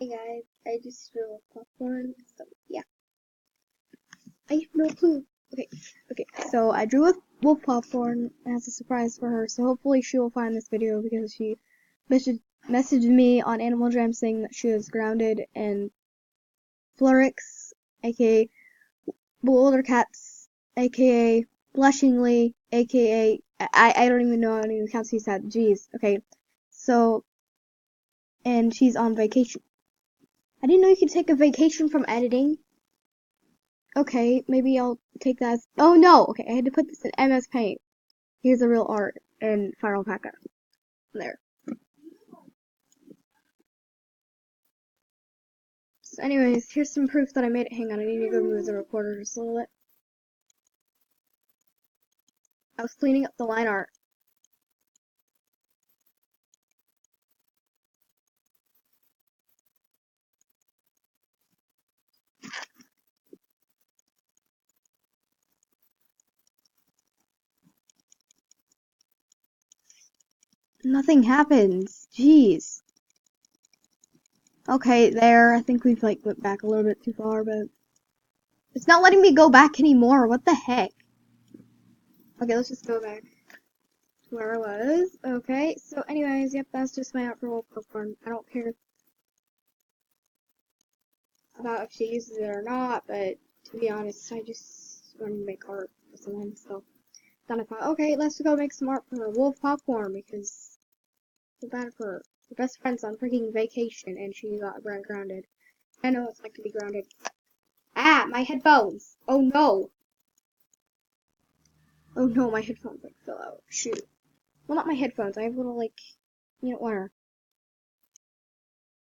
Hey guys, I just drew a popcorn, so yeah. I have no clue. Okay, so I drew a wolf popcorn as a surprise for her, so hopefully she will find this video because she messaged me on Animal Jam saying that she was grounded in Florix, aka Boulder Cats, aka Blushingly, aka I don't even know how many accounts he's had. Jeez, okay. So, and she's on vacation. I didn't know you could take a vacation from editing. Okay, maybe I'll take that as, oh no! Okay, I had to put this in MS Paint. Here's the real art in Final Cut. There. So anyways, here's some proof that I made it. Hang on, I need to go move the recorder just a little bit. I was cleaning up the line art. Nothing happens. Jeez. Okay, there. I think we've like went back a little bit too far, but it's not letting me go back anymore. What the heck? Okay, let's just go back to where I was. Okay, so anyways, yep, that's just my art for wolf popcorn. I don't care about if she uses it or not, but to be honest, I just want to make art for someone, so then I thought, okay, let's go make some art for wolf popcorn because it's bad for her. Her best friend's on freaking vacation and she got grounded. I know what it's like to be grounded. Ah, my headphones! Oh no! Oh no, my headphones like fell out. Shoot. Well, not my headphones. I have little like, whatever.